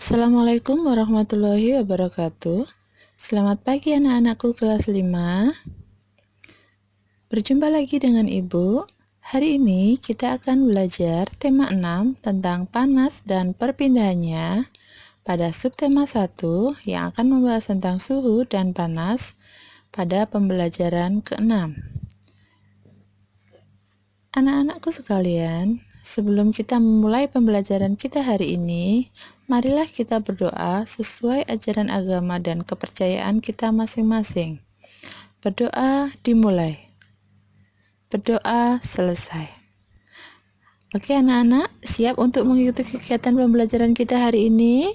Assalamualaikum warahmatullahi wabarakatuh. Selamat pagi anak-anakku kelas 5. Berjumpa lagi dengan Ibu. Hari ini kita akan belajar tema 6 tentang panas dan perpindahannya pada subtema 1 yang akan membahas tentang suhu dan panas pada pembelajaran ke-6. Anak-anakku sekalian, sebelum kita memulai pembelajaran kita hari ini, marilah kita berdoa sesuai ajaran agama dan kepercayaan kita masing-masing. Berdoa dimulai. Berdoa selesai. Oke anak-anak, siap untuk mengikuti kegiatan pembelajaran kita hari ini?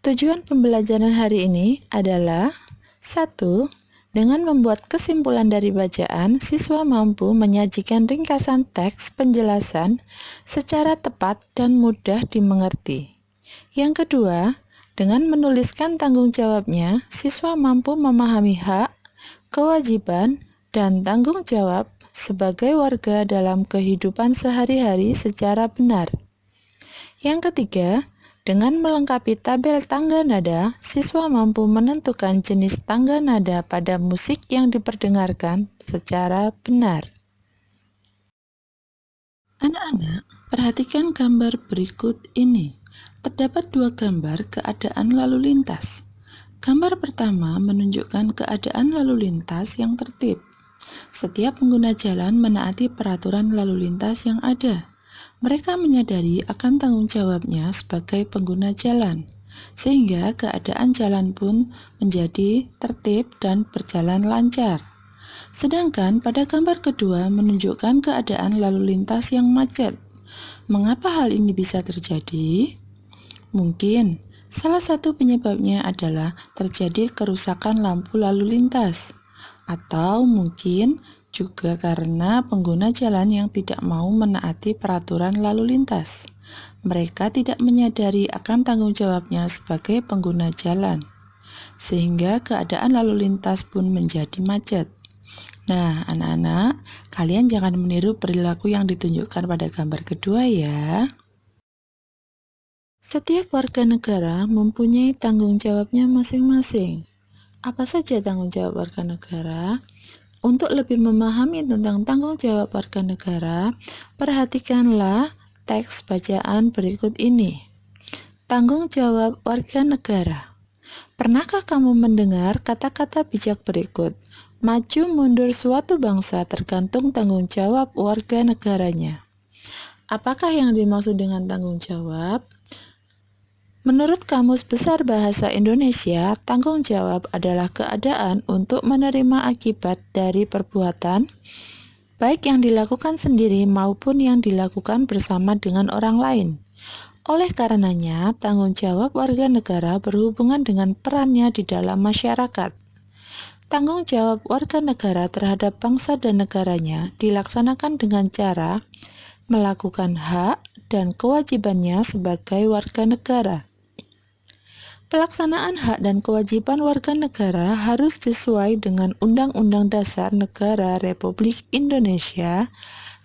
Tujuan pembelajaran hari ini adalah 1. Dengan membuat kesimpulan dari bacaan, siswa mampu menyajikan ringkasan teks penjelasan secara tepat dan mudah dimengerti. Yang kedua, dengan menuliskan tanggung jawabnya, siswa mampu memahami hak, kewajiban, dan tanggung jawab sebagai warga dalam kehidupan sehari-hari secara benar. Yang ketiga, dengan melengkapi tabel tangga nada, siswa mampu menentukan jenis tangga nada pada musik yang diperdengarkan secara benar. Anak-anak, perhatikan gambar berikut ini. Terdapat dua gambar keadaan lalu lintas. Gambar pertama menunjukkan keadaan lalu lintas yang tertib. Setiap pengguna jalan menaati peraturan lalu lintas yang ada. Mereka menyadari akan tanggung jawabnya sebagai pengguna jalan, sehingga keadaan jalan pun menjadi tertib dan berjalan lancar. Sedangkan pada gambar kedua menunjukkan keadaan lalu lintas yang macet. Mengapa hal ini bisa terjadi? Mungkin salah satu penyebabnya adalah terjadi kerusakan lampu lalu lintas, atau mungkin juga karena pengguna jalan yang tidak mau menaati peraturan lalu lintas. Mereka tidak menyadari akan tanggung jawabnya sebagai pengguna jalan, sehingga keadaan lalu lintas pun menjadi macet. Nah, anak-anak, kalian jangan meniru perilaku yang ditunjukkan pada gambar kedua ya. Setiap warga negara mempunyai tanggung jawabnya masing-masing. Apa saja tanggung jawab warga negara? Untuk lebih memahami tentang tanggung jawab warga negara, perhatikanlah teks bacaan berikut ini. Tanggung jawab warga negara. Pernahkah kamu mendengar kata-kata bijak berikut? Maju mundur suatu bangsa tergantung tanggung jawab warga negaranya. Apakah yang dimaksud dengan tanggung jawab? Menurut Kamus Besar Bahasa Indonesia, tanggung jawab adalah keadaan untuk menerima akibat dari perbuatan, baik yang dilakukan sendiri maupun yang dilakukan bersama dengan orang lain. Oleh karenanya, tanggung jawab warga negara berhubungan dengan perannya di dalam masyarakat. Tanggung jawab warga negara terhadap bangsa dan negaranya dilaksanakan dengan cara melakukan hak dan kewajibannya sebagai warga negara. Pelaksanaan hak dan kewajiban warga negara harus sesuai dengan Undang-Undang Dasar Negara Republik Indonesia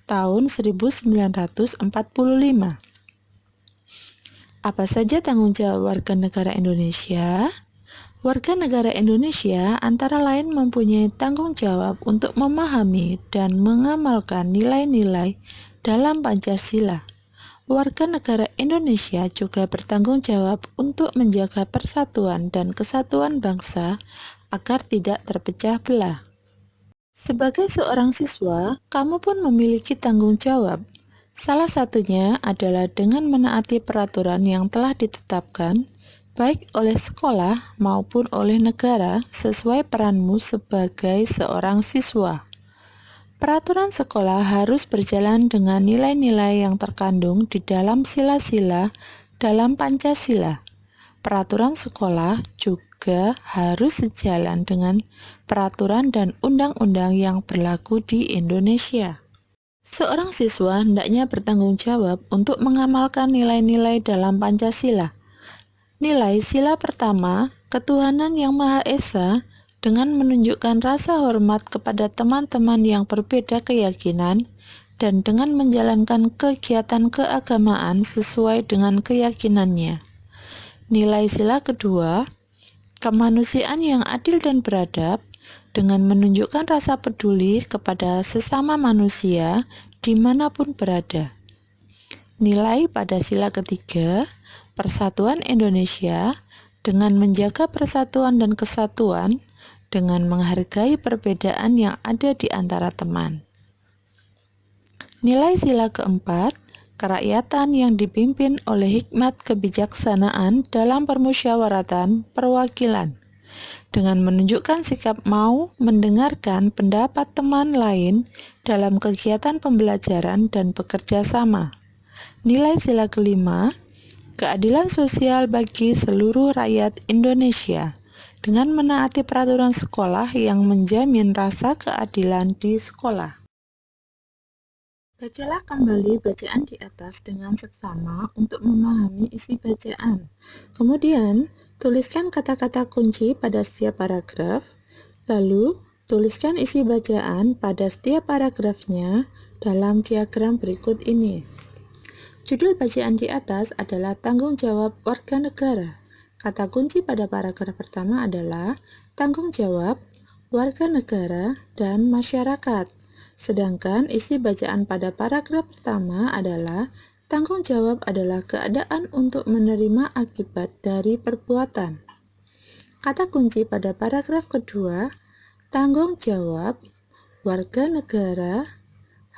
tahun 1945. Apa saja tanggung jawab warga negara Indonesia? Warga negara Indonesia antara lain mempunyai tanggung jawab untuk memahami dan mengamalkan nilai-nilai dalam Pancasila. Warga negara Indonesia juga bertanggung jawab untuk menjaga persatuan dan kesatuan bangsa agar tidak terpecah belah. Sebagai seorang siswa, kamu pun memiliki tanggung jawab. Salah satunya adalah dengan menaati peraturan yang telah ditetapkan, baik oleh sekolah maupun oleh negara sesuai peranmu sebagai seorang siswa. Peraturan sekolah harus berjalan dengan nilai-nilai yang terkandung di dalam sila-sila dalam Pancasila. Peraturan sekolah juga harus sejalan dengan peraturan dan undang-undang yang berlaku di Indonesia. Seorang siswa hendaknya bertanggung jawab untuk mengamalkan nilai-nilai dalam Pancasila. Nilai sila pertama, ketuhanan yang Maha Esa, dengan menunjukkan rasa hormat kepada teman-teman yang berbeda keyakinan dan dengan menjalankan kegiatan keagamaan sesuai dengan keyakinannya. Nilai sila kedua, kemanusiaan yang adil dan beradab dengan menunjukkan rasa peduli kepada sesama manusia dimanapun berada. Nilai pada sila ketiga, persatuan Indonesia dengan menjaga persatuan dan kesatuan dengan menghargai perbedaan yang ada di antara teman. Nilai sila keempat, kerakyatan yang dipimpin oleh hikmat kebijaksanaan dalam permusyawaratan perwakilan, dengan menunjukkan sikap mau mendengarkan pendapat teman lain dalam kegiatan pembelajaran dan bekerja sama. Nilai sila kelima, keadilan sosial bagi seluruh rakyat Indonesia, dengan menaati peraturan sekolah yang menjamin rasa keadilan di sekolah. Bacalah kembali bacaan di atas dengan seksama untuk memahami isi bacaan. Kemudian, tuliskan kata-kata kunci pada setiap paragraf, lalu tuliskan isi bacaan pada setiap paragrafnya dalam diagram berikut ini. Judul bacaan di atas adalah tanggung jawab warga negara. Kata kunci pada paragraf pertama adalah tanggung jawab, warga negara, dan masyarakat. Sedangkan isi bacaan pada paragraf pertama adalah tanggung jawab adalah keadaan untuk menerima akibat dari perbuatan. Kata kunci pada paragraf kedua, tanggung jawab, warga negara,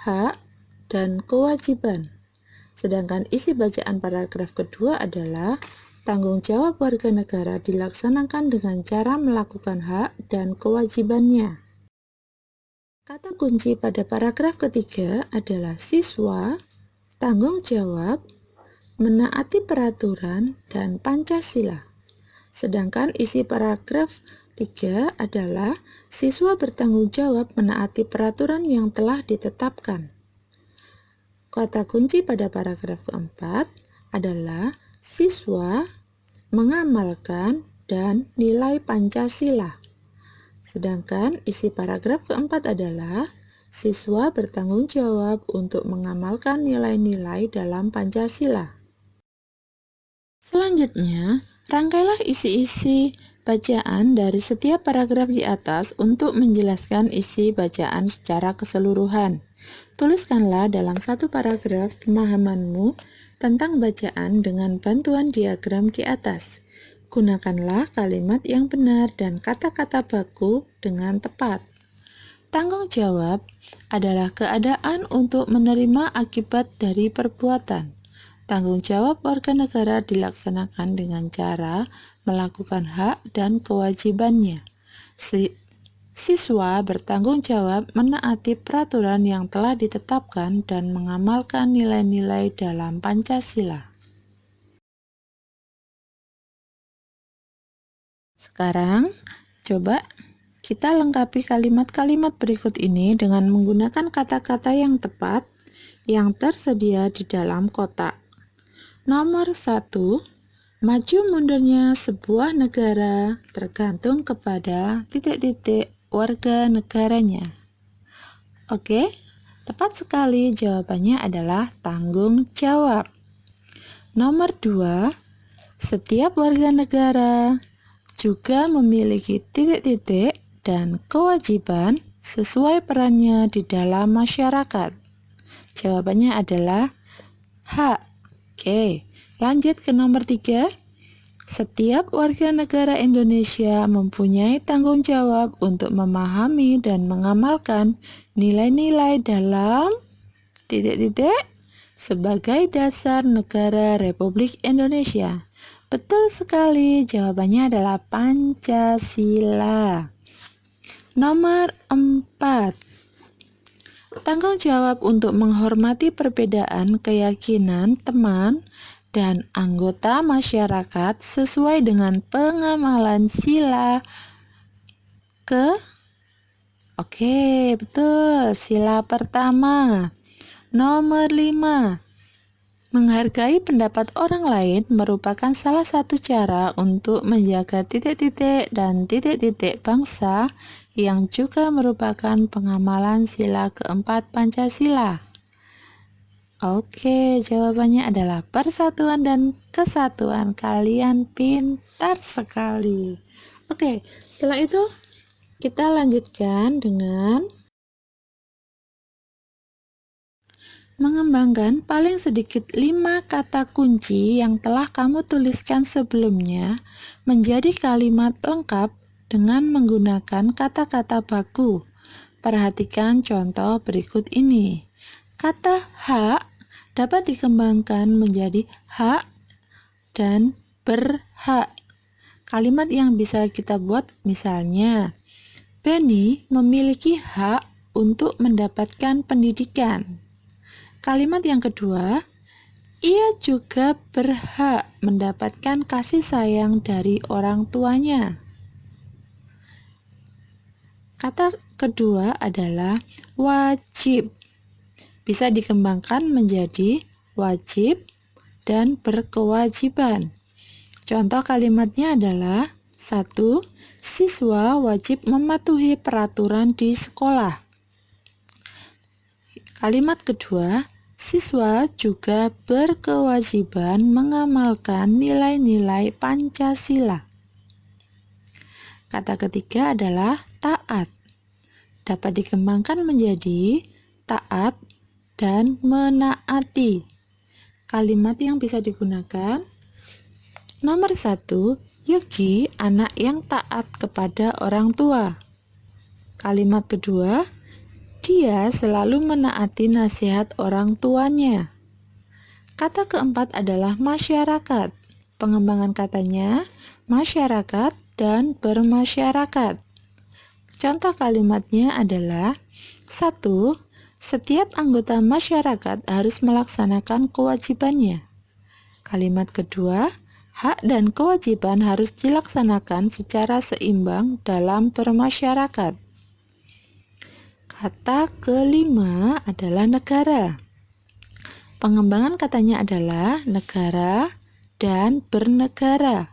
hak, dan kewajiban. Sedangkan isi bacaan paragraf kedua adalah tanggung jawab warga negara dilaksanakan dengan cara melakukan hak dan kewajibannya. Kata kunci pada paragraf ketiga adalah siswa, tanggung jawab, menaati peraturan, dan Pancasila. Sedangkan isi paragraf 3 adalah siswa bertanggung jawab menaati peraturan yang telah ditetapkan. Kata kunci pada paragraf keempat adalah siswa, mengamalkan, dan nilai Pancasila. Sedangkan isi paragraf keempat adalah siswa bertanggung jawab untuk mengamalkan nilai-nilai dalam Pancasila. Selanjutnya, rangkailah isi-isi bacaan dari setiap paragraf di atas untuk menjelaskan isi bacaan secara keseluruhan. Tuliskanlah dalam satu paragraf pemahamanmu tentang bacaan dengan bantuan diagram di atas. Gunakanlah kalimat yang benar dan kata-kata baku dengan tepat. Tanggung jawab adalah keadaan untuk menerima akibat dari perbuatan. Tanggung jawab warga negara dilaksanakan dengan cara melakukan hak dan kewajibannya. Siswa bertanggung jawab menaati peraturan yang telah ditetapkan dan mengamalkan nilai-nilai dalam Pancasila. Sekarang, coba kita lengkapi kalimat-kalimat berikut ini dengan menggunakan kata-kata yang tepat yang tersedia di dalam kotak. Nomor 1, maju mundurnya sebuah negara tergantung kepada warga negaranya. Oke, tepat sekali jawabannya adalah tanggung jawab. Nomor 2, setiap warga negara juga memiliki dan kewajiban sesuai perannya di dalam masyarakat. Jawabannya adalah hak. Oke, lanjut ke nomor 3. Setiap warga negara Indonesia mempunyai tanggung jawab untuk memahami dan mengamalkan nilai-nilai dalam sebagai dasar negara Republik Indonesia. Betul sekali, jawabannya adalah Pancasila. Nomor 4. Tanggung jawab untuk menghormati perbedaan keyakinan teman dan anggota masyarakat sesuai dengan pengamalan sila Oke, betul. Sila pertama. Nomor 5. Menghargai pendapat orang lain merupakan salah satu cara untuk menjaga dan bangsa yang juga merupakan pengamalan sila keempat Pancasila. Oke, jawabannya adalah persatuan dan kesatuan. Kalian pintar sekali. Oke, setelah itu kita lanjutkan dengan mengembangkan paling sedikit 5 kata kunci yang telah kamu tuliskan sebelumnya menjadi kalimat lengkap dengan menggunakan kata-kata baku. Perhatikan contoh berikut ini. Kata hak dapat dikembangkan menjadi hak dan berhak. Kalimat yang bisa kita buat misalnya, Benny memiliki hak untuk mendapatkan pendidikan. Kalimat yang kedua, ia juga berhak mendapatkan kasih sayang dari orang tuanya. Kata kedua adalah wajib. Bisa dikembangkan menjadi wajib dan berkewajiban. Contoh kalimatnya adalah 1. Siswa wajib mematuhi peraturan di sekolah. Kalimat kedua, siswa juga berkewajiban mengamalkan nilai-nilai Pancasila. Kata ketiga adalah taat. Dapat dikembangkan menjadi taat dan menaati. Kalimat yang bisa digunakan, nomor 1, Yuki anak yang taat kepada orang tua. Kalimat kedua, dia selalu menaati nasihat orang tuanya. Kata keempat adalah masyarakat. Pengembangan katanya, masyarakat dan bermasyarakat. Contoh kalimatnya adalah 1. Setiap anggota masyarakat harus melaksanakan kewajibannya. Kalimat kedua, hak dan kewajiban harus dilaksanakan secara seimbang dalam bermasyarakat. Kata kelima adalah negara. Pengembangan katanya adalah negara dan bernegara.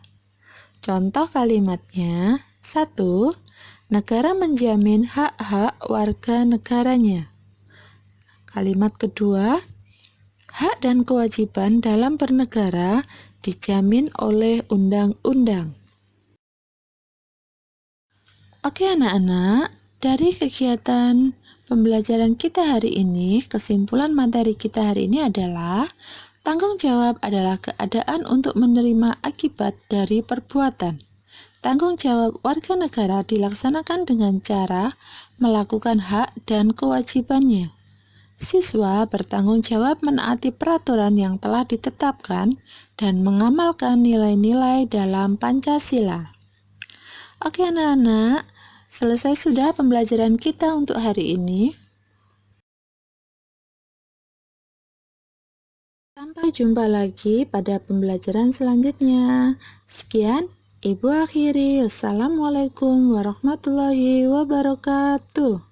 Contoh kalimatnya, 1. Negara menjamin hak-hak warga negaranya. Kalimat kedua, hak dan kewajiban dalam bernegara dijamin oleh undang-undang. Oke anak-anak, dari kegiatan pembelajaran kita hari ini, kesimpulan materi kita hari ini adalah tanggung jawab adalah keadaan untuk menerima akibat dari perbuatan. Tanggung jawab warga negara dilaksanakan dengan cara melakukan hak dan kewajibannya. Siswa bertanggung jawab menaati peraturan yang telah ditetapkan dan mengamalkan nilai-nilai dalam Pancasila. Oke anak-anak, selesai sudah pembelajaran kita untuk hari ini. Sampai jumpa lagi pada pembelajaran selanjutnya. Sekian, Ibu akhiri. Wassalamualaikum warahmatullahi wabarakatuh.